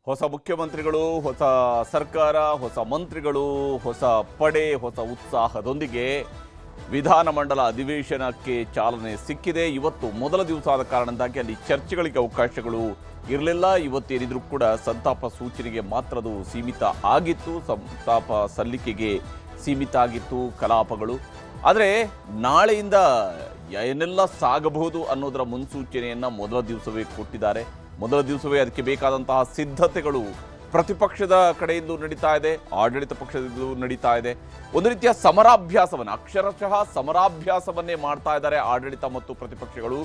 ಹೊಸ ಮುಖ್ಯಮಂತ್ರಿಗಳು, ಹೊಸ ಸರ್ಕಾರ, ಹೊಸ ಮಂತ್ರಿಗಳು, ಹೊಸ ಪಡೆ, ಹೊಸ ಉತ್ಸಾಹದೊಂದಿಗೆ ವಿಧಾನಮಂಡಲ ಅಧಿವೇಶನಕ್ಕೆ ಚಾಲನೆ ಸಿಕ್ಕಿದೆ. ಇವತ್ತು ಮೊದಲ ದಿವಸ ಆದ ಕಾರಣದಿಂದಾಗಿ ಅಲ್ಲಿ ಚರ್ಚೆಗಳಿಗೆ ಅವಕಾಶಗಳು ಇರಲಿಲ್ಲ. ಇವತ್ತೇನಿದ್ರೂ ಕೂಡ ಸಂತಾಪ ಸೂಚನೆಗೆ ಮಾತ್ರ ಅದು ಸೀಮಿತ ಆಗಿತ್ತು, ಸಂತಾಪ ಸಲ್ಲಿಕೆಗೆ ಸೀಮಿತ ಆಗಿತ್ತು ಕಲಾಪಗಳು. ಆದರೆ ನಾಳೆಯಿಂದ ಏನೆಲ್ಲ ಸಾಗಬಹುದು ಅನ್ನೋದರ ಮುನ್ಸೂಚನೆಯನ್ನು ಮೊದಲ ದಿವಸವೇ ಕೊಟ್ಟಿದ್ದಾರೆ. ಮೊದಲ ದಿವಸವೇ ಅದಕ್ಕೆ ಬೇಕಾದಂತಹ ಸಿದ್ಧತೆಗಳು ಪ್ರತಿಪಕ್ಷದ ಕಡೆಯಿಂದ ನಡೀತಾ ಇದೆ, ಆಡಳಿತ ಪಕ್ಷದಿಂದ ನಡೀತಾ ಇದೆ. ಒಂದು ರೀತಿಯ ಸಮರಾಭ್ಯಾಸವನ್ನು, ಅಕ್ಷರಶಃ ಸಮರಾಭ್ಯಾಸವನ್ನೇ ಮಾಡ್ತಾ ಇದ್ದಾರೆ ಆಡಳಿತ ಮತ್ತು ಪ್ರತಿಪಕ್ಷಗಳು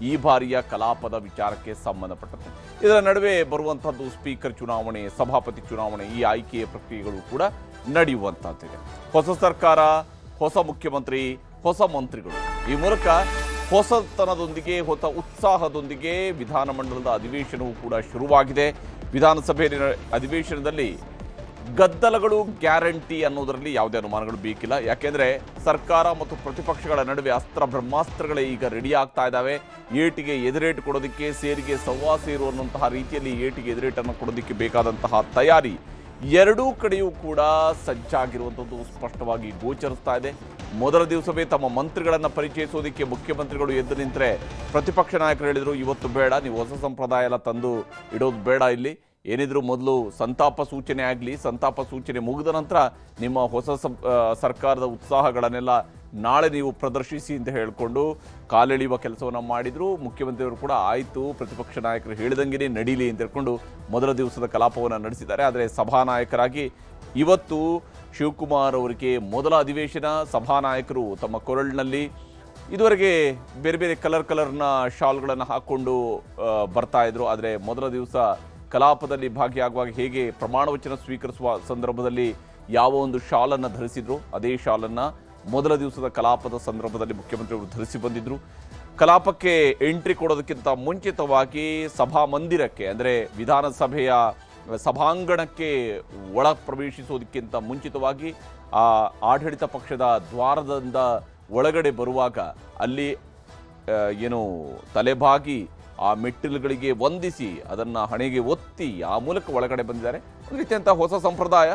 ಈ ಬಾರಿಯ ಕಲಾಪದ ವಿಚಾರಕ್ಕೆ ಸಂಬಂಧಪಟ್ಟಂತೆ. ಇದರ ನಡುವೆ ಬರುವಂತಹದ್ದು ಸ್ಪೀಕರ್ ಚುನಾವಣೆ, ಸಭಾಪತಿ ಚುನಾವಣೆ, ಈ ಆಯ್ಕೆಯ ಪ್ರಕ್ರಿಯೆಗಳು ಕೂಡ ನಡೆಯುವಂತಹದ್ದಿದೆ. ಹೊಸ ಸರ್ಕಾರ, ಹೊಸ ಮುಖ್ಯಮಂತ್ರಿ, ಹೊಸ ಮಂತ್ರಿಗಳು, ಈ ಮೂಲಕ ಹೊಸತನದೊಂದಿಗೆ, ಹೊಸ ಉತ್ಸಾಹದೊಂದಿಗೆ ವಿಧಾನಮಂಡಲದ ಅಧಿವೇಶನವೂ ಕೂಡ ಶುರುವಾಗಿದೆ. ವಿಧಾನಸಭೆ ಅಧಿವೇಶನದಲ್ಲಿ ಗದ್ದಲಗಳು ಗ್ಯಾರಂಟಿ ಅನ್ನೋದರಲ್ಲಿ ಯಾವುದೇ ಅನುಮಾನಗಳು ಬೇಕಿಲ್ಲ. ಯಾಕೆಂದರೆ ಸರ್ಕಾರ ಮತ್ತು ಪ್ರತಿಪಕ್ಷಗಳ ನಡುವೆ ಅಸ್ತ್ರ ಬ್ರಹ್ಮಾಸ್ತ್ರಗಳೇ ಈಗ ರೆಡಿ ಆಗ್ತಾ ಇದ್ದಾವೆ. ಏಟಿಗೆ ಎದುರೇಟು ಕೊಡೋದಕ್ಕೆ, ಸೇರಿಗೆ ಸವ್ವಾ ಸೇರು ಅನ್ನುವಂತಹ ರೀತಿಯಲ್ಲಿ ಏಟಿಗೆ ಎದುರೇಟನ್ನು ಕೊಡೋದಕ್ಕೆ ಬೇಕಾದಂತಹ ತಯಾರಿ ಎರಡೂ ಕಡೆಯೂ ಕೂಡ ಸಜ್ಜಾಗಿರುವಂಥದ್ದು ಸ್ಪಷ್ಟವಾಗಿ ಗೋಚರಿಸ್ತಾ ಇದೆ. ಮೊದಲ ದಿವಸವೇ ತಮ್ಮ ಮಂತ್ರಿಗಳನ್ನು ಪರಿಚಯಿಸೋದಕ್ಕೆ ಮುಖ್ಯಮಂತ್ರಿಗಳು ಎದ್ದು ನಿಂತರೆ ಪ್ರತಿಪಕ್ಷ ನಾಯಕರು ಹೇಳಿದರು, ಇವತ್ತು ಬೇಡ, ನೀವು ಹೊಸ ಸಂಪ್ರದಾಯ ಎಲ್ಲ ತಂದು ಇಡೋದು ಬೇಡ, ಇಲ್ಲಿ ಏನಿದ್ರು ಮೊದಲು ಸಂತಾಪ ಸೂಚನೆ ಆಗಲಿ, ಸಂತಾಪ ಸೂಚನೆ ಮುಗಿದ ನಂತರ ನಿಮ್ಮ ಹೊಸ ಸರ್ಕಾರದ ಉತ್ಸಾಹಗಳನ್ನೆಲ್ಲ ನಾಳೆ ನೀವು ಪ್ರದರ್ಶಿಸಿ ಅಂತ ಹೇಳಿಕೊಂಡು ಕಾಲೆಳೆಯುವ ಕೆಲಸವನ್ನು ಮಾಡಿದರು. ಮುಖ್ಯಮಂತ್ರಿಯವರು ಕೂಡ ಆಯಿತು, ಪ್ರತಿಪಕ್ಷ ನಾಯಕರು ಹೇಳಿದಂಗೆ ನಡೀಲಿ ಅಂತ ಹೇಳ್ಕೊಂಡು ಮೊದಲ ದಿವಸದ ಕಲಾಪವನ್ನು ನಡೆಸಿದ್ದಾರೆ. ಆದರೆ ಸಭಾನಾಯಕರಾಗಿ ಇವತ್ತು ಶಿವಕುಮಾರ್ ಅವರಿಗೆ ಮೊದಲ ಅಧಿವೇಶನ. ಸಭಾನಾಯಕರು ತಮ್ಮ ಕೊರಳಿನಲ್ಲಿ ಇದುವರೆಗೆ ಬೇರೆ ಬೇರೆ ಕಲರ್ನ ಶಾಲ್ಗಳನ್ನು ಹಾಕ್ಕೊಂಡು ಬರ್ತಾ ಇದ್ರು. ಆದರೆ ಮೊದಲ ದಿವಸ ಕಲಾಪದಲ್ಲಿ ಭಾಗಿಯಾಗುವಾಗ ಹೇಗೆ ಪ್ರಮಾಣ ವಚನ ಸ್ವೀಕರಿಸುವ ಸಂದರ್ಭದಲ್ಲಿ ಯಾವ ಒಂದು ಶಾಲನ್ನು ಧರಿಸಿದ್ರು, ಅದೇ ಶಾಲನ್ನು ಮೊದಲ ದಿವಸದ ಕಲಾಪದ ಸಂದರ್ಭದಲ್ಲಿ ಮುಖ್ಯಮಂತ್ರಿಗಳು ಧರಿಸಿ ಬಂದಿದ್ರು. ಕಲಾಪಕ್ಕೆ ಎಂಟ್ರಿ ಕೊಡೋದಕ್ಕಿಂತ ಮುಂಚಿತವಾಗಿ ಸಭಾ ಮಂದಿರಕ್ಕೆ, ಅಂದರೆ ವಿಧಾನಸಭೆಯ ಸಭಾಂಗಣಕ್ಕೆ ಒಳ ಪ್ರವೇಶಿಸೋದಕ್ಕಿಂತ ಮುಂಚಿತವಾಗಿ ಆ ಆಡಳಿತ ಪಕ್ಷದ ದ್ವಾರದಿಂದ ಒಳಗಡೆ ಬರುವಾಗ ಅಲ್ಲಿ ಏನು ತಲೆಬಾಗಿ ಆ ಮೆಟ್ಟಿಲುಗಳಿಗೆ ವಂದಿಸಿ ಅದನ್ನು ಹಣೆಗೆ ಒತ್ತಿ ಆ ಮೂಲಕ ಒಳಗಡೆ ಬಂದಿದ್ದಾರೆ. ಒಂದು ರೀತಿಯಂತಹ ಹೊಸ ಸಂಪ್ರದಾಯ.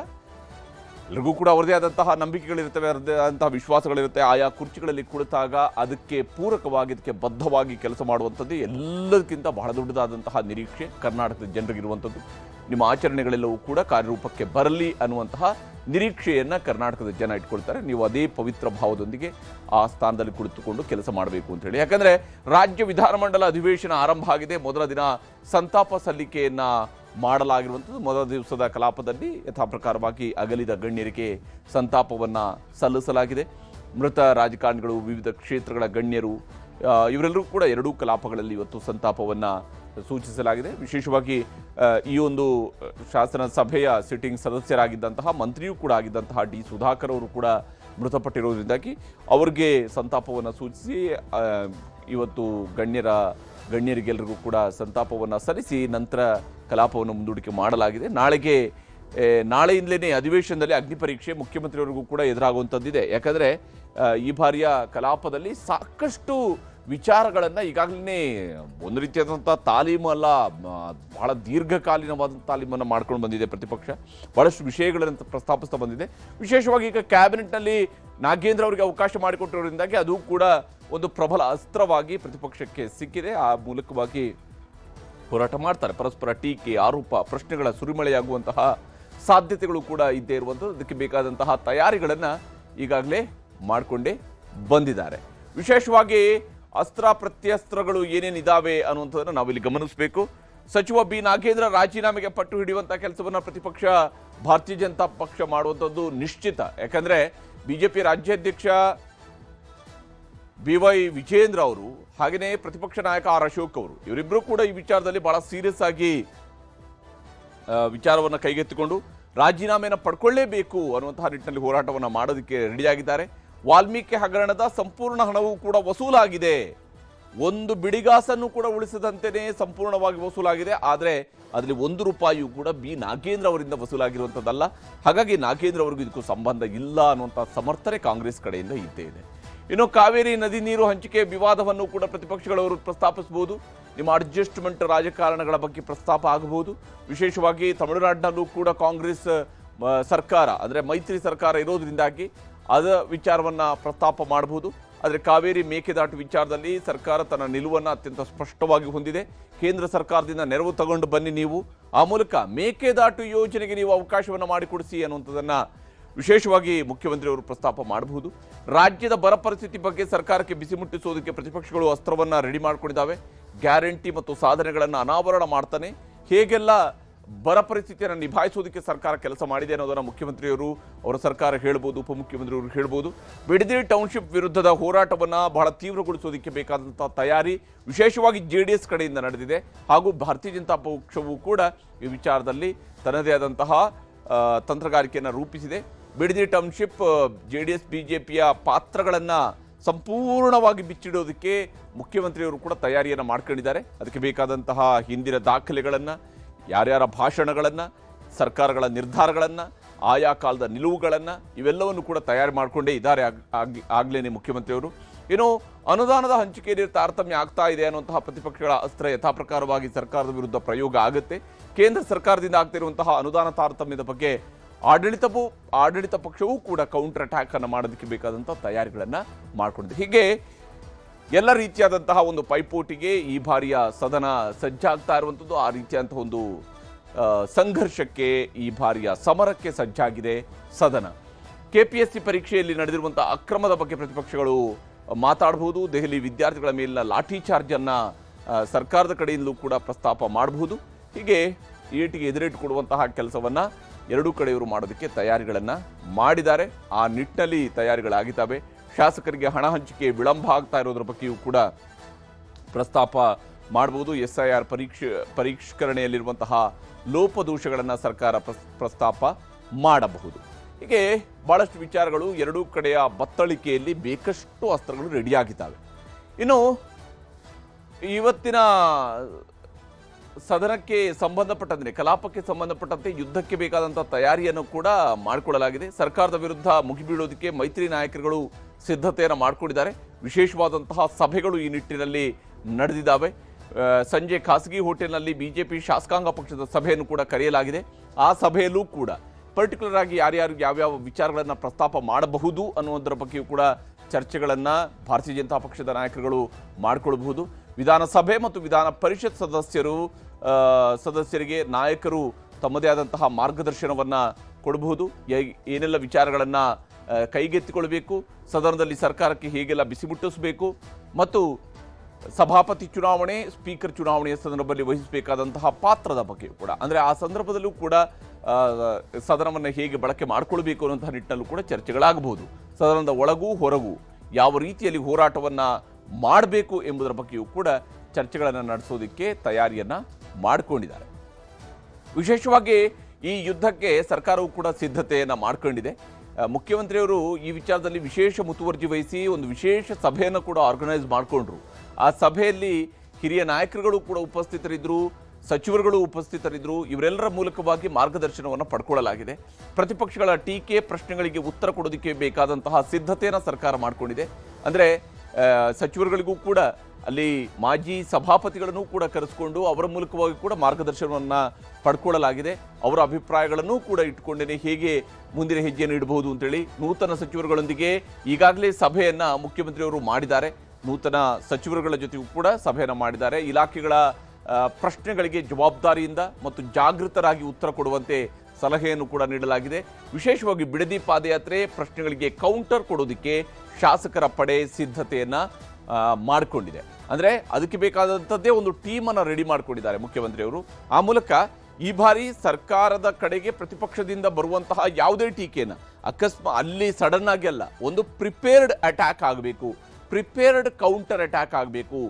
ಎಲ್ರಿಗೂ ಕೂಡ ಅವರದೇ ಆದಂತಹ ನಂಬಿಕೆಗಳಿರ್ತವೆ, ಅವರದೇ ಆದಂತಹ ವಿಶ್ವಾಸಗಳಿರುತ್ತೆ. ಆಯಾ ಕುರ್ಚಿಗಳಲ್ಲಿ ಕುಳಿತಾಗ ಅದಕ್ಕೆ ಪೂರಕವಾಗಿ, ಅದಕ್ಕೆ ಬದ್ಧವಾಗಿ ಕೆಲಸ ಮಾಡುವಂಥದ್ದು ಎಲ್ಲದಕ್ಕಿಂತ ಬಹಳ ದೊಡ್ಡದಾದಂತಹ ನಿರೀಕ್ಷೆ ಕರ್ನಾಟಕದ ಜನರಿಗಿರುವಂಥದ್ದು. ನಿಮ್ಮ ಆಚರಣೆಗಳೆಲ್ಲವೂ ಕೂಡ ಕಾರ್ಯರೂಪಕ್ಕೆ ಬರಲಿ ಅನ್ನುವಂತಹ ನಿರೀಕ್ಷೆಯನ್ನು ಕರ್ನಾಟಕದ ಜನ ಇಟ್ಕೊಳ್ತಾರೆ. ನೀವು ಅದೇ ಪವಿತ್ರ ಭಾವದೊಂದಿಗೆ ಆ ಸ್ಥಾನದಲ್ಲಿ ಕುಳಿತುಕೊಂಡು ಕೆಲಸ ಮಾಡಬೇಕು ಅಂತ ಹೇಳಿ. ಯಾಕಂದರೆ ರಾಜ್ಯ ವಿಧಾನಮಂಡಲ ಅಧಿವೇಶನ ಆರಂಭ ಆಗಿದೆ. ಮೊದಲ ದಿನ ಸಂತಾಪ ಸಲ್ಲಿಕೆಯನ್ನು ಮಾಡಲಾಗಿರುವಂಥದ್ದು. ಮೊದಲ ದಿವಸದ ಕಲಾಪದಲ್ಲಿ ಯಥಾ ಪ್ರಕಾರವಾಗಿ ಅಗಲಿದ ಗಣ್ಯರಿಗೆ ಸಂತಾಪವನ್ನು ಸಲ್ಲಿಸಲಾಗಿದೆ. ಮೃತ ರಾಜಕಾರಣಿಗಳು, ವಿವಿಧ ಕ್ಷೇತ್ರಗಳ ಗಣ್ಯರು, ಇವರೆಲ್ಲರೂ ಕೂಡ ಎರಡೂ ಕಲಾಪಗಳಲ್ಲಿ ಇವತ್ತು ಸಂತಾಪವನ್ನು ಸೂಚಿಸಲಾಗಿದೆ. ವಿಶೇಷವಾಗಿ ಈ ಒಂದು ಶಾಸನ ಸಭೆಯ ಸಿಟ್ಟಿಂಗ್ ಸದಸ್ಯರಾಗಿದ್ದಂತಹ, ಮಂತ್ರಿಯೂ ಕೂಡ ಆಗಿದ್ದಂತಹ ಡಿ ಸುಧಾಕರ್ ಅವರು ಕೂಡ ಮೃತಪಟ್ಟಿರೋದ್ರಿಂದಾಗಿ ಅವರಿಗೆ ಸಂತಾಪವನ್ನು ಸೂಚಿಸಿ ಇವತ್ತು ಗಣ್ಯರಿಗೆಲ್ಲರಿಗೂ ಕೂಡ ಸಂತಾಪವನ್ನು ಸಲ್ಲಿಸಿ ನಂತರ ಕಲಾಪವನ್ನು ಮುಂದೂಡಿಕೆ ಮಾಡಲಾಗಿದೆ. ನಾಳೆಯಿಂದಲೇ ಅಧಿವೇಶನದಲ್ಲಿ ಅಗ್ನಿ ಪರೀಕ್ಷೆ ಮುಖ್ಯಮಂತ್ರಿಯವರಿಗೂ ಕೂಡ ಎದುರಾಗುವಂಥದ್ದಿದೆ. ಯಾಕಂದರೆ ಈ ಬಾರಿಯ ಕಲಾಪದಲ್ಲಿ ಸಾಕಷ್ಟು ವಿಚಾರಗಳನ್ನು ಈಗಾಗಲೇ ಒಂದು ರೀತಿಯಾದಂಥ ತಾಲೀಮು ಅಲ್ಲ, ಬಹಳ ದೀರ್ಘಕಾಲೀನವಾದ ತಾಲೀಮನ್ನು ಮಾಡ್ಕೊಂಡು ಬಂದಿದೆ ಪ್ರತಿಪಕ್ಷ. ಬಹಳಷ್ಟು ವಿಷಯಗಳನ್ನು ಪ್ರಸ್ತಾಪಿಸ್ತಾ ಬಂದಿದೆ. ವಿಶೇಷವಾಗಿ ಈಗ ಕ್ಯಾಬಿನೆಟ್ನಲ್ಲಿ ನಾಗೇಂದ್ರ ಅವರಿಗೆ ಅವಕಾಶ ಮಾಡಿಕೊಟ್ಟಿರೋದ್ರಿಂದಾಗಿ ಅದು ಕೂಡ ಒಂದು ಪ್ರಬಲ ಅಸ್ತ್ರವಾಗಿ ಪ್ರತಿಪಕ್ಷಕ್ಕೆ ಸಿಕ್ಕಿದೆ. ಆ ಮೂಲಕವಾಗಿ ಹೋರಾಟ ಮಾಡ್ತಾರೆ. ಪರಸ್ಪರ ಟೀಕೆ, ಆರೋಪ, ಪ್ರಶ್ನೆಗಳ ಸುರಿಮಳೆಯಾಗುವಂತಹ ಸಾಧ್ಯತೆಗಳು ಕೂಡ ಇದ್ದೇ ಇರುವಂಥದ್ದು. ಅದಕ್ಕೆ ಬೇಕಾದಂತಹ ತಯಾರಿಗಳನ್ನು ಈಗಾಗಲೇ ಮಾಡಿಕೊಂಡೇ ಬಂದಿದ್ದಾರೆ. ವಿಶೇಷವಾಗಿ ಅಸ್ತ್ರ ಪ್ರತ್ಯಸ್ತ್ರಗಳು ಏನೇನಿದ್ದಾವೆ ಅನ್ನುವಂಥದ್ದನ್ನು ನಾವಿಲ್ಲಿ ಗಮನಿಸಬೇಕು. ಸಚಿವ ಬಿ ನಾಗೇಂದ್ರ ರಾಜೀನಾಮೆಗೆ ಪಟ್ಟು ಹಿಡಿಯುವಂಥ ಕೆಲಸವನ್ನು ಪ್ರತಿಪಕ್ಷ ಭಾರತೀಯ ಜನತಾ ಪಕ್ಷ ಮಾಡುವಂಥದ್ದು ನಿಶ್ಚಿತ. ಯಾಕಂದರೆ ಬಿಜೆಪಿ ರಾಜ್ಯಾಧ್ಯಕ್ಷ BY ವಿಜೇಂದ್ರ ಅವರು, ಹಾಗೆಯೇ ಪ್ರತಿಪಕ್ಷ ನಾಯಕ ಆರ್ ಅಶೋಕ್ ಅವರು, ಇವರಿಬ್ಬರು ಕೂಡ ಈ ವಿಚಾರದಲ್ಲಿ ಬಹಳ ಸೀರಿಯಸ್ ಆಗಿ ವಿಚಾರವನ್ನು ಕೈಗೆತ್ತಿಕೊಂಡು ರಾಜೀನಾಮೆಯನ್ನು ಪಡ್ಕೊಳ್ಳೇಬೇಕು ಅನ್ನುವಂತಹ ನಿಟ್ಟಿನಲ್ಲಿ ಹೋರಾಟವನ್ನು ಮಾಡೋದಕ್ಕೆ ರೆಡಿಯಾಗಿದ್ದಾರೆ. ವಾಲ್ಮೀಕಿ ಹಗರಣದ ಸಂಪೂರ್ಣ ಹಣವೂ ಕೂಡ ವಸೂಲಾಗಿದೆ. ಒಂದು ಬಿಡಿಗಾಸನ್ನು ಕೂಡ ಉಳಿಸದಂತೆಯೇ ಸಂಪೂರ್ಣವಾಗಿ ವಸೂಲಾಗಿದೆ. ಆದರೆ ಅದರಲ್ಲಿ 1 ರೂಪಾಯಿಯೂ ಕೂಡ ಬಿ ನಾಗೇಂದ್ರ ಅವರಿಂದ ವಸೂಲಾಗಿರುವಂಥದ್ದಲ್ಲ. ಹಾಗಾಗಿ ನಾಗೇಂದ್ರ ಅವರಿಗೂ ಇದಕ್ಕೂ ಸಂಬಂಧ ಇಲ್ಲ ಅನ್ನುವಂಥ ಸಮರ್ಥನೆ ಕಾಂಗ್ರೆಸ್ ಕಡೆಯಿಂದ ಇದ್ದೇ ಇದೆ. ಇನ್ನು ಕಾವೇರಿ ನದಿ ನೀರು ಹಂಚಿಕೆ ವಿವಾದವನ್ನು ಕೂಡ ಪ್ರತಿಪಕ್ಷಗಳವರು ಪ್ರಸ್ತಾಪಿಸಬಹುದು. ನಿಮ್ಮ ಅಡ್ಜಸ್ಟ್ಮೆಂಟ್ ರಾಜಕಾರಣಗಳ ಬಗ್ಗೆ ಪ್ರಸ್ತಾಪ ಆಗಬಹುದು. ವಿಶೇಷವಾಗಿ ತಮಿಳುನಾಡಿನಲ್ಲೂ ಕೂಡ ಕಾಂಗ್ರೆಸ್ ಸರ್ಕಾರ ಅಂದರೆ ಮೈತ್ರಿ ಸರ್ಕಾರ ಇರೋದ್ರಿಂದಾಗಿ ಅದ ವಿಚಾರವನ್ನು ಪ್ರಸ್ತಾಪ ಮಾಡಬಹುದು. ಆದರೆ ಕಾವೇರಿ ಮೇಕೆದಾಟು ವಿಚಾರದಲ್ಲಿ ಸರ್ಕಾರ ತನ್ನ ನಿಲುವನ್ನು ಅತ್ಯಂತ ಸ್ಪಷ್ಟವಾಗಿ ಹೊಂದಿದೆ. ಕೇಂದ್ರ ಸರ್ಕಾರದಿಂದ ನೆರವು ತಗೊಂಡು ಬನ್ನಿ, ನೀವು ಆ ಮೂಲಕ ಮೇಕೆದಾಟು ಯೋಜನೆಗೆ ನೀವು ಅವಕಾಶವನ್ನು ಮಾಡಿಕೊಡಿಸಿ ಅನ್ನುವಂಥದ್ದನ್ನು ವಿಶೇಷವಾಗಿ ಮುಖ್ಯಮಂತ್ರಿಯವರು ಪ್ರಸ್ತಾಪ ಮಾಡಬಹುದು. ರಾಜ್ಯದ ಬರ ಪರಿಸ್ಥಿತಿ ಬಗ್ಗೆ ಸರ್ಕಾರಕ್ಕೆ ಬಿಸಿ ಮುಟ್ಟಿಸೋದಕ್ಕೆ ಪ್ರತಿಪಕ್ಷಗಳು ಅಸ್ತ್ರವನ್ನು ರೆಡಿ ಮಾಡಿಕೊಂಡಿದ್ದಾವೆ. ಗ್ಯಾರಂಟಿ ಮತ್ತು ಸಾಧನೆಗಳನ್ನು ಅನಾವರಣ ಮಾಡ್ತಾನೆ ಹೇಗೆಲ್ಲ ಬರ ಪರಿಸ್ಥಿತಿಯನ್ನು ನಿಭಾಯಿಸೋದಕ್ಕೆ ಸರ್ಕಾರ ಕೆಲಸ ಮಾಡಿದೆ ಅನ್ನೋದನ್ನು ಮುಖ್ಯಮಂತ್ರಿಯವರು ಅವರ ಸರ್ಕಾರ ಹೇಳ್ಬೋದು, ಉಪಮುಖ್ಯಮಂತ್ರಿಯವರು ಹೇಳ್ಬೋದು. ಬಿಡದಿ ಟೌನ್ಶಿಪ್ ವಿರುದ್ಧದ ಹೋರಾಟವನ್ನು ಬಹಳ ತೀವ್ರಗೊಳಿಸೋದಕ್ಕೆ ಬೇಕಾದಂಥ ತಯಾರಿ ವಿಶೇಷವಾಗಿ JDS ಕಡೆಯಿಂದ ನಡೆದಿದೆ. ಹಾಗೂ ಭಾರತೀಯ ಜನತಾ ಪಕ್ಷವು ಕೂಡ ಈ ವಿಚಾರದಲ್ಲಿ ತನ್ನದೇ ಆದಂತಹ ತಂತ್ರಗಾರಿಕೆಯನ್ನು ರೂಪಿಸಿದೆ. ಬಿಡದಿ ಟೌನ್ಶಿಪ್ JDS BJPಯ ಪಾತ್ರಗಳನ್ನು ಸಂಪೂರ್ಣವಾಗಿ ಬಿಚ್ಚಿಡೋದಕ್ಕೆ ಮುಖ್ಯಮಂತ್ರಿಯವರು ಕೂಡ ತಯಾರಿಯನ್ನು ಮಾಡ್ಕೊಂಡಿದ್ದಾರೆ. ಅದಕ್ಕೆ ಬೇಕಾದಂತಹ ಹಿಂದಿನ ದಾಖಲೆಗಳನ್ನು, ಯಾರ್ಯಾರ ಭಾಷಣಗಳನ್ನು, ಸರ್ಕಾರಗಳ ನಿರ್ಧಾರಗಳನ್ನು, ಆಯಾ ಕಾಲದ ನಿಲುವುಗಳನ್ನು ಇವೆಲ್ಲವನ್ನು ಕೂಡ ತಯಾರಿ ಮಾಡಿಕೊಂಡೇ ಇದ್ದಾರೆ ಆಗಲೇ ಮುಖ್ಯಮಂತ್ರಿಯವರು. ಇನ್ನು ಅನುದಾನದ ಹಂಚಿಕೆಯಲ್ಲಿ ತಾರತಮ್ಯ ಆಗ್ತಾ ಇದೆ ಅನ್ನುವಂತಹ ಪ್ರತಿಪಕ್ಷಗಳ ಅಸ್ತ್ರ ಯಥಾಪ್ರಕಾರವಾಗಿ ಸರ್ಕಾರದ ವಿರುದ್ಧ ಪ್ರಯೋಗ ಆಗುತ್ತೆ. ಕೇಂದ್ರ ಸರ್ಕಾರದಿಂದ ಆಗ್ತಿರುವಂತಹ ಅನುದಾನ ತಾರತಮ್ಯದ ಬಗ್ಗೆ ಆಡಳಿತ ಪಕ್ಷವೂ ಕೂಡ ಕೌಂಟರ್ ಅಟ್ಯಾಕ್ ಅನ್ನು ಮಾಡೋದಕ್ಕೆ ಬೇಕಾದಂಥ ತಯಾರಿಗಳನ್ನು ಮಾಡಿಕೊಂಡಿದೆ. ಹೀಗೆ ಎಲ್ಲ ರೀತಿಯಾದಂತಹ ಒಂದು ಪೈಪೋಟಿಗೆ ಈ ಬಾರಿಯ ಸದನ ಸಜ್ಜಾಗ್ತಾ ಇರುವಂಥದ್ದು. ಆ ರೀತಿಯಾದಂತಹ ಒಂದು ಸಂಘರ್ಷಕ್ಕೆ, ಈ ಬಾರಿಯ ಸಮರಕ್ಕೆ ಸಜ್ಜಾಗಿದೆ ಸದನ. KPSC ಪರೀಕ್ಷೆಯಲ್ಲಿ ನಡೆದಿರುವಂಥ ಅಕ್ರಮದ ಬಗ್ಗೆ ಪ್ರತಿಪಕ್ಷಗಳು ಮಾತಾಡಬಹುದು. ದೆಹಲಿ ವಿದ್ಯಾರ್ಥಿಗಳ ಮೇಲಿನ ಲಾಠಿ ಚಾರ್ಜನ್ನು ಸರ್ಕಾರದ ಕಡೆಯಿಂದಲೂ ಕೂಡ ಪ್ರಸ್ತಾಪ ಮಾಡಬಹುದು. ಹೀಗೆ ಏಟಿಗೆ ಎದುರೇಟು ಕೊಡುವಂತಹ ಕೆಲಸವನ್ನು ಎರಡೂ ಕಡೆಯವರು ಮಾಡೋದಕ್ಕೆ ತಯಾರಿಗಳನ್ನು ಮಾಡಿದ್ದಾರೆ. ಆ ನಿಟ್ಟಿನಲ್ಲಿ ತಯಾರಿಗಳಾಗಿದ್ದಾವೆ. ಶಾಸಕರಿಗೆ ಹಣ ಹಂಚಿಕೆ ವಿಳಂಬ ಆಗ್ತಾ ಇರೋದ್ರ ಬಗ್ಗೆಯೂ ಕೂಡ ಪ್ರಸ್ತಾಪ ಮಾಡಬಹುದು. SIR ಪರಿಷ್ಕರಣೆಯಲ್ಲಿರುವಂತಹ ಲೋಪದೋಷಗಳನ್ನು ಸರ್ಕಾರ ಪ್ರಸ್ತಾಪ ಮಾಡಬಹುದು. ಹೀಗೆ ಬಹಳಷ್ಟು ವಿಚಾರಗಳು ಎರಡೂ ಕಡೆಯ ಬತ್ತಳಿಕೆಯಲ್ಲಿ ಬೇಕಷ್ಟು ಅಸ್ತ್ರಗಳು ರೆಡಿಯಾಗಿದ್ದಾವೆ. ಇನ್ನು ಇವತ್ತಿನ ಸದನಕ್ಕೆ ಸಂಬಂಧಪಟ್ಟಂತೆ, ಕಲಾಪಕ್ಕೆ ಸಂಬಂಧಪಟ್ಟಂತೆ ಯುದ್ಧಕ್ಕೆ ಬೇಕಾದಂಥ ತಯಾರಿಯನ್ನು ಕೂಡ ಮಾಡಿಕೊಳ್ಳಲಾಗಿದೆ. ಸರ್ಕಾರದ ವಿರುದ್ಧ ಮುಗಿಬೀಳೋದಕ್ಕೆ ಮೈತ್ರಿ ನಾಯಕರುಗಳು ಸಿದ್ಧತೆಯನ್ನು ಮಾಡಿಕೊಂಡಿದ್ದಾರೆ. ವಿಶೇಷವಾದಂತಹ ಸಭೆಗಳು ಈ ನಿಟ್ಟಿನಲ್ಲಿ ನಡೆದಿದ್ದಾವೆ. ಸಂಜೆ ಖಾಸಗಿ ಹೋಟೆಲ್ನಲ್ಲಿ BJP ಶಾಸಕಾಂಗ ಪಕ್ಷದ ಸಭೆಯನ್ನು ಕೂಡ ಕರೆಯಲಾಗಿದೆ. ಆ ಸಭೆಯಲ್ಲೂ ಕೂಡ ಪರ್ಟಿಕ್ಯುಲರ್ ಆಗಿ ಯಾರ್ಯಾರು ಯಾವ್ಯಾವ ವಿಚಾರಗಳನ್ನು ಪ್ರಸ್ತಾಪ ಮಾಡಬಹುದು ಅನ್ನುವುದರ ಬಗ್ಗೆಯೂ ಕೂಡ ಚರ್ಚೆಗಳನ್ನು ಭಾರತೀಯ ಜನತಾ ಪಕ್ಷದ ನಾಯಕರುಗಳು ಮಾಡಿಕೊಳ್ಳಬಹುದು. ವಿಧಾನಸಭೆ ಮತ್ತು ವಿಧಾನ ಪರಿಷತ್ ಸದಸ್ಯರಿಗೆ ನಾಯಕರು ತಮ್ಮದೇ ಆದಂತಹ ಮಾರ್ಗದರ್ಶನವನ್ನು ಕೊಡಬಹುದು. ಏನೆಲ್ಲ ವಿಚಾರಗಳನ್ನು ಕೈಗೆತ್ತಿಕೊಳ್ಳಬೇಕು, ಸದನದಲ್ಲಿ ಸರ್ಕಾರಕ್ಕೆ ಹೇಗೆಲ್ಲ ಬಿಸಿ ಮುಟ್ಟಿಸಬೇಕು, ಮತ್ತು ಸಭಾಪತಿ ಚುನಾವಣೆ, ಸ್ಪೀಕರ್ ಚುನಾವಣೆಯ ಸಂದರ್ಭದಲ್ಲಿ ವಹಿಸಬೇಕಾದಂತಹ ಪಾತ್ರದ ಬಗ್ಗೆಯೂ ಕೂಡ, ಅಂದರೆ ಆ ಸಂದರ್ಭದಲ್ಲೂ ಕೂಡ ಸದನವನ್ನು ಹೇಗೆ ಬಳಕೆ ಮಾಡಿಕೊಳ್ಬೇಕು ಅನ್ನುವಂತಹ ನಿಟ್ಟಿನಲ್ಲೂ ಕೂಡ ಚರ್ಚೆಗಳಾಗಬಹುದು. ಸದನದ ಒಳಗೂ ಹೊರಗೂ ಯಾವ ರೀತಿಯಲ್ಲಿ ಹೋರಾಟವನ್ನು ಮಾಡಬೇಕು ಎಂಬುದರ ಬಗ್ಗೆಯೂ ಕೂಡ ಚರ್ಚೆಗಳನ್ನು ನಡೆಸೋದಕ್ಕೆ ತಯಾರಿಯನ್ನು ಮಾಡಿಕೊಂಡಿದ್ದಾರೆ. ವಿಶೇಷವಾಗಿ ಈ ಯುದ್ಧಕ್ಕೆ ಸರ್ಕಾರವು ಕೂಡ ಸಿದ್ಧತೆಯನ್ನು ಮಾಡಿಕೊಂಡಿದೆ. ಮುಖ್ಯಮಂತ್ರಿಯವರು ಈ ವಿಚಾರದಲ್ಲಿ ವಿಶೇಷ ಮುತುವರ್ಜಿ ವಹಿಸಿ ಒಂದು ವಿಶೇಷ ಸಭೆಯನ್ನು ಕೂಡ ಆರ್ಗನೈಸ್ ಮಾಡಿಕೊಂಡ್ರು. ಆ ಸಭೆಯಲ್ಲಿ ಹಿರಿಯ ನಾಯಕರುಗಳು ಕೂಡ ಉಪಸ್ಥಿತರಿದ್ದರು, ಸಚಿವರುಗಳು ಉಪಸ್ಥಿತರಿದ್ದರು. ಇವರೆಲ್ಲರ ಮೂಲಕವಾಗಿ ಮಾರ್ಗದರ್ಶನವನ್ನು ಪಡ್ಕೊಳ್ಳಲಾಗಿದೆ. ಪ್ರತಿಪಕ್ಷಗಳ ಟೀಕೆ, ಪ್ರಶ್ನೆಗಳಿಗೆ ಉತ್ತರ ಕೊಡೋದಕ್ಕೆ ಬೇಕಾದಂತಹ ಸಿದ್ಧತೆಯನ್ನು ಸರ್ಕಾರ ಮಾಡಿಕೊಂಡಿದೆ. ಅಂದರೆ ಸಚಿವರುಗಳಿಗೂ ಕೂಡ ಅಲ್ಲಿ ಮಾಜಿ ಸಭಾಪತಿಗಳನ್ನು ಕೂಡ ಕರೆಸಿಕೊಂಡು ಅವರ ಮೂಲಕವಾಗಿ ಕೂಡ ಮಾರ್ಗದರ್ಶನವನ್ನು ಪಡ್ಕೊಳ್ಳಲಾಗಿದೆ. ಅವರ ಅಭಿಪ್ರಾಯಗಳನ್ನು ಕೂಡ ಇಟ್ಕೊಂಡೇ ಹೇಗೆ ಮುಂದಿನ ಹೆಜ್ಜೆಯನ್ನು ಇಡಬಹುದು ಅಂತೇಳಿ ನೂತನ ಸಚಿವರುಗಳೊಂದಿಗೆ ಈಗಾಗಲೇ ಸಭೆಯನ್ನು ಮುಖ್ಯಮಂತ್ರಿಯವರು ಮಾಡಿದ್ದಾರೆ. ನೂತನ ಸಚಿವರುಗಳ ಜೊತೆಗೂ ಕೂಡ ಸಭೆಯನ್ನು ಮಾಡಿದ್ದಾರೆ. ಇಲಾಖೆಗಳ ಪ್ರಶ್ನೆಗಳಿಗೆ ಜವಾಬ್ದಾರಿಯಿಂದ ಮತ್ತು ಜಾಗೃತರಾಗಿ ಉತ್ತರ ಕೊಡುವಂತೆ ಸಲಹೆಯನ್ನು ಕೂಡ ನೀಡಲಾಗಿದೆ. ವಿಶೇಷವಾಗಿ ಬಿಡದಿ ಪಾದಯಾತ್ರೆ ಪ್ರಶ್ನೆಗಳಿಗೆ ಕೌಂಟರ್ ಕೊಡೋದಕ್ಕೆ ಶಾಸಕರ ಪಡೆ ಸಿದ್ಧತೆಯನ್ನು ಮಾಡಿಕೊಂಡಿದೆ. ಅಂದರೆ ಅದಕ್ಕೆ ಬೇಕಾದಂಥದ್ದೇ ಒಂದು ಟೀಮನ್ನು ರೆಡಿ ಮಾಡಿಕೊಂಡಿದ್ದಾರೆ ಮುಖ್ಯಮಂತ್ರಿಯವರು. ಆ ಮೂಲಕ ಈ ಬಾರಿ ಸರ್ಕಾರದ ಕಡೆಗೆ ಪ್ರತಿಪಕ್ಷದಿಂದ ಬರುವಂತಹ ಯಾವುದೇ ಟೀಕೆಯನ್ನು ಅಲ್ಲಿ ಸಡನ್ ಆಗಿ ಅಲ್ಲ, ಒಂದು ಪ್ರಿಪೇರ್ಡ್ ಅಟ್ಯಾಕ್ ಆಗಬೇಕು, ಪ್ರಿಪೇರ್ಡ್ ಕೌಂಟರ್ ಅಟ್ಯಾಕ್ ಆಗಬೇಕು,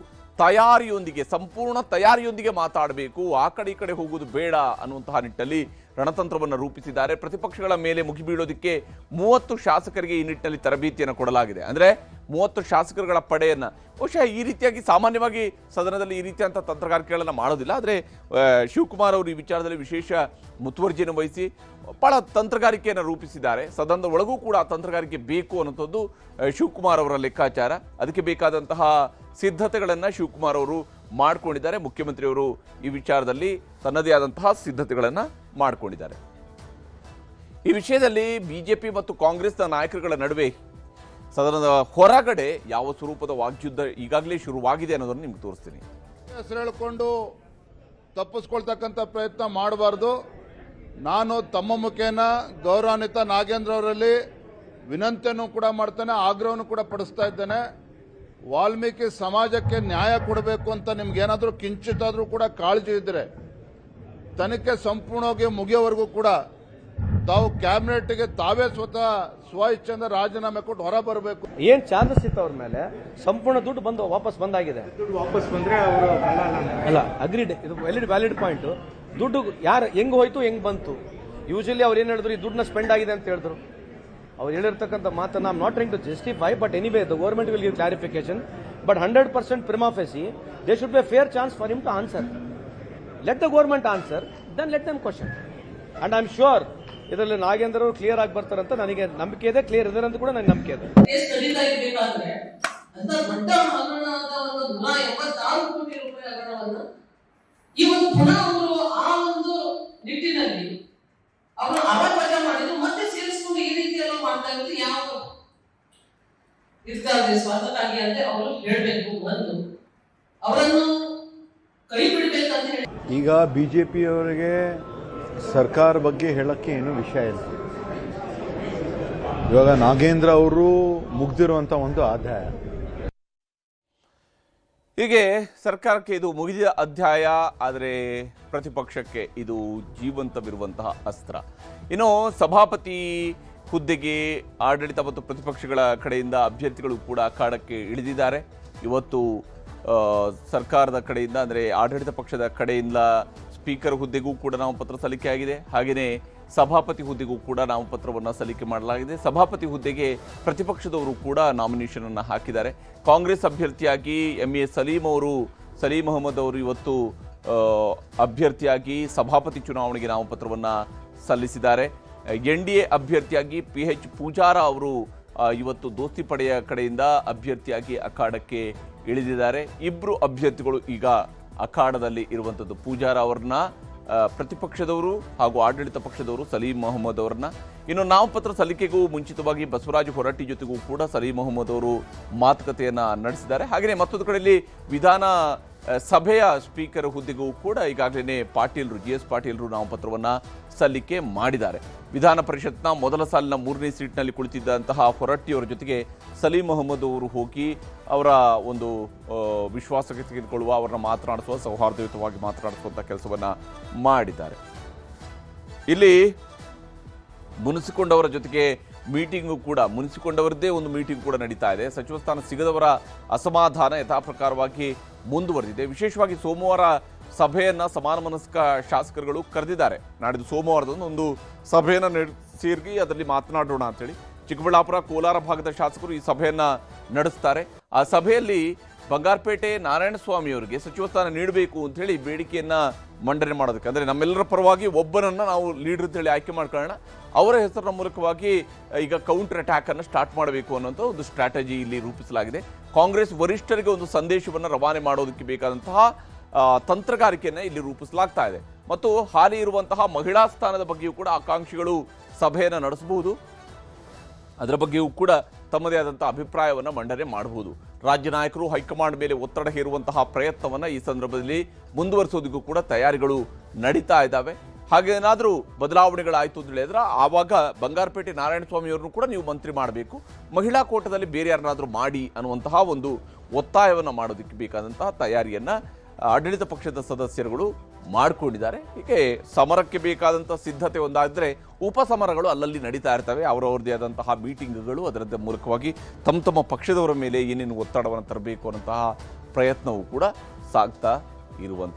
ಸಂಪೂರ್ಣ ತಯಾರಿಯೊಂದಿಗೆ ಮಾತಾಡಬೇಕು, ಆ ಕಡೆ ಈ ಕಡೆ ಹೋಗೋದು ಬೇಡ ಅನ್ನುವಂತಹ ನಿಟ್ಟಲ್ಲಿ ರಣತಂತ್ರವನ್ನು ರೂಪಿಸಿದ್ದಾರೆ. ಪ್ರತಿಪಕ್ಷಗಳ ಮೇಲೆ ಮುಗಿಬೀಳೋದಕ್ಕೆ 30 ಶಾಸಕರಿಗೆ ಈ ನಿಟ್ಟಿನಲ್ಲಿ ತರಬೇತಿಯನ್ನು ಕೊಡಲಾಗಿದೆ. ಅಂದರೆ 30 ಶಾಸಕರುಗಳ ಪಡೆಯನ್ನು ಬಹುಶಃ ಈ ರೀತಿಯಾಗಿ ಸಾಮಾನ್ಯವಾಗಿ ಸದನದಲ್ಲಿ ಈ ರೀತಿಯಂಥ ತಂತ್ರಗಾರಿಕೆಗಳನ್ನು ಮಾಡೋದಿಲ್ಲ. ಆದರೆ ಶಿವಕುಮಾರ್ ಅವರು ಈ ವಿಚಾರದಲ್ಲಿ ವಿಶೇಷ ಮುತುವರ್ಜಿಯನ್ನು ವಹಿಸಿ ಬಹಳ ತಂತ್ರಗಾರಿಕೆಯನ್ನು ರೂಪಿಸಿದ್ದಾರೆ. ಸದನದ ಒಳಗೂ ಕೂಡ ಆ ತಂತ್ರಗಾರಿಕೆ ಬೇಕು ಅನ್ನೋಂಥದ್ದು ಶಿವಕುಮಾರ್ ಅವರ ಲೆಕ್ಕಾಚಾರ. ಅದಕ್ಕೆ ಬೇಕಾದಂತಹ ಸಿದ್ಧತೆಗಳನ್ನು ಶಿವಕುಮಾರ್ ಅವರು ಮಾಡಿಕೊಂಡಿದ್ದಾರೆ. ಮುಖ್ಯಮಂತ್ರಿಯವರು ಈ ವಿಚಾರದಲ್ಲಿ ತನ್ನದೇ ಆದಂತಹ ಸಿದ್ಧತೆಗಳನ್ನು ಮಾಡಿಕೊಂಡಿದ್ದಾರೆ. ಈ ವಿಷಯದಲ್ಲಿ ಬಿಜೆಪಿ ಮತ್ತು ಕಾಂಗ್ರೆಸ್ನ ನಾಯಕರುಗಳ ನಡುವೆ ಸದನದ ಹೊರಗಡೆ ಯಾವ ಸ್ವರೂಪದ ವಾಗ್ಯುದ್ಧ ಈಗಾಗಲೇ ಶುರುವಾಗಿದೆ ಅನ್ನೋದನ್ನು ನಿಮ್ಗೆ ತೋರಿಸ್ತೀನಿ. ಹೆಸರು ಹೇಳಿಕೊಂಡು ತಪ್ಪಿಸ್ಕೊಳ್ತಕ್ಕಂಥ ಪ್ರಯತ್ನ ಮಾಡಬಾರ್ದು. ನಾನು ತಮ್ಮ ಮುಖೇನ ಗೌರವಾನ್ವಿತ ನಾಗೇಂದ್ರ ಅವರಲ್ಲಿ ವಿನಂತಿಯನ್ನು ಕೂಡ ಮಾಡ್ತೇನೆ, ಆಗ್ರಹವನ್ನು ಕೂಡ ಪಡಿಸ್ತಾ ಇದ್ದೇನೆ. ವಾಲ್ಮೀಕಿ ಸಮಾಜಕ್ಕೆ ನ್ಯಾಯ ಕೊಡಬೇಕು ಅಂತ ನಿಮ್ಗೇನಾದರೂ ಕಿಂಚಿತ್ತಾದರೂ ಕೂಡ ಕಾಳಜಿ ಇದ್ದರೆ ತನಿಖೆ ಸಂಪೂರ್ಣವಾಗಿ ಮುಗಿಯೋವರೆಗೂ ಕೂಡ ತಾವು ಕ್ಯಾಬಿನೆಟ್ಗೆ ತಾವೇ ಸ್ವತಃ ಇಚ್ಛೆಯಿಂದ ರಾಜೀನಾಮೆ ಕೊಟ್ಟು ಹೊರ ಬರಬೇಕು. ಏನ್ ಚಾರ್ಜಸ್ ಇತ್ತು ಅವ್ರ ಮೇಲೆ ಸಂಪೂರ್ಣ ದುಡ್ಡು ವಾಪಸ್ ಬಂದಾಗಿದೆ. ದುಡ್ಡು ವಾಪಸ್ ಬಂದ್ರೆ ಅವರು ಅಲ್ಲ ಅಗ್ರಿಡ್, ಇದು ವ್ಯಾಲಿಡ್ ಪಾಯಿಂಟ್. ದುಡ್ಡು ಯಾರು ಹೆಂಗ್ ಹೋಯ್ತು ಹೆಂಗ್ ಬಂತು? ಯೂಶಲಿ ಅವ್ರು ಏನ್ ಹೇಳಿದ್ರು, ಈ ದುಡ್ಡನ್ನ ಸ್ಪೆಂಡ್ ಆಗಿದೆ ಅಂತ ಹೇಳಿದ್ರು. ಅವ್ರು ಹೇಳಿರ್ತಕ್ಕಂಥ ಮಾತನ್ನ I am not trying to justify, but anyway the government will give clarification. But 100% prima facie there should be a fair chance for him to answer. Let the government answer, then let them question. And I am sure ಇದರಲ್ಲಿ ನಾಗೇಂದ್ರ ಅವರು clear ಆಗಿ ಬರ್ತಾರಂತ ನನಗೆ ನಂಬಿಕೆ ಇದೆ. Clear ಇದೆ ಅಂತ ಕೂಡ ನನಗೆ ನಂಬಿಕೆ ಇದೆ. ಇವತ್ತು ಪುನಃ ಅವರು ಆ ಒಂದು ನಿಟ್ಟಿನಲ್ಲಿ ಅವರು ಅಪರಾಧ ಮಾಡಿದ್ರು ಮತ್ತೆ ಸೇರಿಸಿಕೊಂಡು ಈ ರೀತಿ ಎಲ್ಲ ಮಾಡ್ತಾ ಇರೋದು ಯಾವ ಇರ್ತಾರೆ ಸ್ವಾತಂತ್ರ್ಯ ಅಂತ ಅವರು ಹೇಳಬೇಕು. ಒಂದು ಅವರನ್ನು ಕೈ ಬಿಡಬೇಕಂತ ಹೇಳಿ ಈಗ ಬಿಜೆಪಿಯವರಿಗೆ ಸರ್ಕಾರ ಬಗ್ಗೆ ಹೇಳಕ್ಕೆ ಏನು ವಿಷಯ ಇಲ್ಲ. ಇವಾಗ ನಾಗೇಂದ್ರ ಅವರು ಮುಗ್ದಿರುವಂತ ಒಂದು ಅಧ್ಯಾಯ. ಹೀಗೆ ಸರ್ಕಾರಕ್ಕೆ ಇದು ಮುಗಿದ ಅಧ್ಯಾಯ, ಆದರೆ ಪ್ರತಿಪಕ್ಷಕ್ಕೆ ಇದು ಜೀವಂತವಿರುವಂತಹ ಅಸ್ತ್ರ. ಇನ್ನು ಸಭಾಪತಿ ಹುದ್ದೆಗೆ ಆಡಳಿತ ಮತ್ತು ಪ್ರತಿಪಕ್ಷಗಳ ಕಡೆಯಿಂದ ಅಭ್ಯರ್ಥಿಗಳು ಕೂಡ ಅಖಾಡಕ್ಕೆ ಇಳಿದಿದ್ದಾರೆ. ಇವತ್ತು ಸರ್ಕಾರದ ಕಡೆಯಿಂದ ಅಂದರೆ ಆಡಳಿತ ಪಕ್ಷದ ಕಡೆಯಿಂದ ಸ್ಪೀಕರ್ ಹುದ್ದೆಗೂ ಕೂಡ ನಾಮಪತ್ರ ಸಲ್ಲಿಕೆ ಆಗಿದೆ. ಹಾಗೆಯೇ ಸಭಾಪತಿ ಹುದ್ದೆಗೂ ಕೂಡ ನಾಮಪತ್ರವನ್ನು ಸಲ್ಲಿಕೆ ಮಾಡಲಾಗಿದೆ. ಸಭಾಪತಿ ಹುದ್ದೆಗೆ ಪ್ರತಿಪಕ್ಷದವರು ಕೂಡ ನಾಮಿನೇಷನ್ ಅನ್ನು ಹಾಕಿದ್ದಾರೆ. ಕಾಂಗ್ರೆಸ್ ಅಭ್ಯರ್ಥಿಯಾಗಿ MA ಸಲೀಂ ಅಹಮದ್ ಅವರು ಇವತ್ತು ಅಭ್ಯರ್ಥಿಯಾಗಿ ಸಭಾಪತಿ ಚುನಾವಣೆಗೆ ನಾಮಪತ್ರವನ್ನು ಸಲ್ಲಿಸಿದ್ದಾರೆ. NDA ಅಭ್ಯರ್ಥಿಯಾಗಿ PH ಪೂಜಾರ ಅವರು ಇವತ್ತು ದೋಸ್ತಿ ಪಡೆಯ ಕಡೆಯಿಂದ ಅಭ್ಯರ್ಥಿಯಾಗಿ ಅಖಾಡಕ್ಕೆ ಇಳಿದಿದ್ದಾರೆ. ಇಬ್ಬರು ಅಭ್ಯರ್ಥಿಗಳು ಈಗ ಅಖಾಡದಲ್ಲಿ ಇರುವಂಥದ್ದು. ಪೂಜಾರ ಅವ್ರನ್ನ ಪ್ರತಿಪಕ್ಷದವರು ಹಾಗೂ ಆಡಳಿತ ಪಕ್ಷದವರು ಸಲೀಂ ಅಹಮದ್ ಅವರನ್ನ. ಇನ್ನು ನಾಮಪತ್ರ ಸಲ್ಲಿಕೆಗೂ ಮುಂಚಿತವಾಗಿ ಬಸವರಾಜ ಹೊರಟ್ಟಿ ಜೊತೆಗೂ ಕೂಡ ಸಲೀಂ ಅಹಮದ್ ಅವರು ಮಾತುಕತೆಯನ್ನು ನಡೆಸಿದ್ದಾರೆ. ಹಾಗೆಯೇ ಮತ್ತೊಂದು ಕಡೆಯಲ್ಲಿ ವಿಧಾನ ಸಭೆಯ ಸ್ಪೀಕರ್ ಹುದ್ದೆಗೂ ಕೂಡ ಈಗಾಗಲೇ GS ಪಾಟೀಲ್ರು ನಾಮಪತ್ರವನ್ನು ಸಲ್ಲಿಕೆ ಮಾಡಿದ್ದಾರೆ. ವಿಧಾನ ಪರಿಷತ್ನ ಮೊದಲ ಸಾಲಿನ 3ನೇ ಸೀಟ್ನಲ್ಲಿ ಕುಳಿತಿದ್ದಂತಹ ಹೊರಟ್ಟಿಯವರ ಜೊತೆಗೆ ಸಲೀಂ ಅಹಮದ್ ಅವರು ಹೋಗಿ ಅವರ ಒಂದು ವಿಶ್ವಾಸಕ್ಕೆ ತೆಗೆದುಕೊಳ್ಳುವ, ಅವರನ್ನ ಮಾತನಾಡಿಸುವ, ಸೌಹಾರ್ದಯುತವಾಗಿ ಮಾತನಾಡಿಸುವಂಥ ಕೆಲಸವನ್ನು ಮಾಡಿದ್ದಾರೆ. ಇಲ್ಲಿ ಮುನಿಸಿಕೊಂಡವರ ಜೊತೆಗೆ ಮೀಟಿಂಗು ಕೂಡ, ಮುನಿಸಿಕೊಂಡವರದ್ದೇ ಒಂದು ಮೀಟಿಂಗ್ ಕೂಡ ನಡೀತಾ ಇದೆ. ಸಚಿವ ಸ್ಥಾನ ಸಿಗದವರ ಅಸಮಾಧಾನ ಯಥಾಪ್ರಕಾರವಾಗಿ ಮುಂದುವರೆದಿದೆ. ವಿಶೇಷವಾಗಿ ಸೋಮವಾರ ಸಭೆಯನ್ನು ಸಮಾನ ಮನಸ್ಕ ಶಾಸಕರುಗಳು ಕರೆದಿದ್ದಾರೆ. ನಾಡಿದ್ದು ಸೋಮವಾರದಂದು ಒಂದು ಸಭೆಯನ್ನು ಸೇರಿ ಅದರಲ್ಲಿ ಮಾತನಾಡೋಣ ಅಂತೇಳಿ ಚಿಕ್ಕಬಳ್ಳಾಪುರ, ಕೋಲಾರ ಭಾಗದ ಶಾಸಕರು ಈ ಸಭೆಯನ್ನು ನಡೆಸ್ತಾರೆ. ಆ ಸಭೆಯಲ್ಲಿ ಬಂಗಾರಪೇಟೆ ನಾರಾಯಣಸ್ವಾಮಿ ಅವರಿಗೆ ಸಚಿವ ಸ್ಥಾನ ನೀಡಬೇಕು ಅಂತ ಹೇಳಿ ಬೇಡಿಕೆಯನ್ನ ಮಂಡನೆ ಮಾಡೋದಕ್ಕೆ, ಅಂದರೆ ನಮ್ಮೆಲ್ಲರ ಪರವಾಗಿ ಒಬ್ಬನನ್ನ ನಾವು ಲೀಡರ್ ಅಂತ ಹೇಳಿ ಆಯ್ಕೆ ಮಾಡ್ಕೊಳ್ಳೋಣ, ಅವರ ಹೆಸರಿನ ಮೂಲಕವಾಗಿ ಈಗ ಕೌಂಟರ್ ಅಟ್ಯಾಕ್ ಅನ್ನು ಸ್ಟಾರ್ಟ್ ಮಾಡಬೇಕು ಅನ್ನೋಂಥ ಒಂದು ಸ್ಟ್ರಾಟಜಿ ಇಲ್ಲಿ ರೂಪಿಸಲಾಗಿದೆ. ಕಾಂಗ್ರೆಸ್ ವರಿಷ್ಠರಿಗೆ ಒಂದು ಸಂದೇಶವನ್ನು ರವಾನೆ ಮಾಡೋದಕ್ಕೆ ಬೇಕಾದಂತಹ ತಂತ್ರಗಾರಿಕೆಯನ್ನು ಇಲ್ಲಿ ರೂಪಿಸಲಾಗ್ತಾ ಇದೆ. ಮತ್ತು ಹಾಲಿ ಇರುವಂತಹ ಮಹಿಳಾ ಸ್ಥಾನದ ಬಗ್ಗೆಯೂ ಕೂಡ ಆಕಾಂಕ್ಷಿಗಳು ಸಭೆಯನ್ನು ನಡೆಸಬಹುದು. ಅದರ ಬಗ್ಗೆಯೂ ಕೂಡ ತಮ್ಮದೇ ಆದಂಥ ಅಭಿಪ್ರಾಯವನ್ನು ಮಂಡನೆ ಮಾಡಬಹುದು. ರಾಜ್ಯ ನಾಯಕರು ಹೈಕಮಾಂಡ್ ಮೇಲೆ ಒತ್ತಡ ಹೇರುವಂತಹ ಪ್ರಯತ್ನವನ್ನು ಈ ಸಂದರ್ಭದಲ್ಲಿ ಮುಂದುವರಿಸೋದಕ್ಕೂ ಕೂಡ ತಯಾರಿಗಳು ನಡೀತಾ ಇದ್ದಾವೆ. ಹಾಗೇನಾದರೂ ಬದಲಾವಣೆಗಳಾಯಿತು ಅಂತ ಹೇಳಿದ್ರೆ ಆವಾಗ ಬಂಗಾರಪೇಟೆ ನಾರಾಯಣಸ್ವಾಮಿಯವ್ರನ್ನು ಕೂಡ ನೀವು ಮಂತ್ರಿ ಮಾಡಬೇಕು, ಮಹಿಳಾ ಕೋಟದಲ್ಲಿ ಬೇರೆ ಯಾರನ್ನಾದರೂ ಮಾಡಿ ಅನ್ನುವಂತಹ ಒಂದು ಒತ್ತಾಯವನ್ನು ಮಾಡೋದಕ್ಕೆ ಬೇಕಾದಂತಹ ತಯಾರಿಯನ್ನು ಆಡಳಿತ ಪಕ್ಷದ ಸದಸ್ಯರುಗಳು ಮಾಡಿಕೊಂಡಿದ್ದಾರೆ. ಹೀಗೆ ಸಮರಕ್ಕೆ ಬೇಕಾದಂಥ ಸಿದ್ಧತೆ ಒಂದಾದರೆ ಉಪಸಮರಗಳು ಅಲ್ಲಲ್ಲಿ ನಡೀತಾ ಇರ್ತವೆ. ಅವರವ್ರದ್ದೇ ಆದಂತಹ ಮೀಟಿಂಗ್ಗಳು, ಅದರ ಮೂಲಕವಾಗಿ ತಮ್ಮ ಪಕ್ಷದವರ ಮೇಲೆ ಏನೇನು ಒತ್ತಡವನ್ನು ತರಬೇಕು ಅನ್ನೋಂತಹ ಪ್ರಯತ್ನವೂ ಕೂಡ ಸಾಗ್ತಾ ಇರುವಂಥ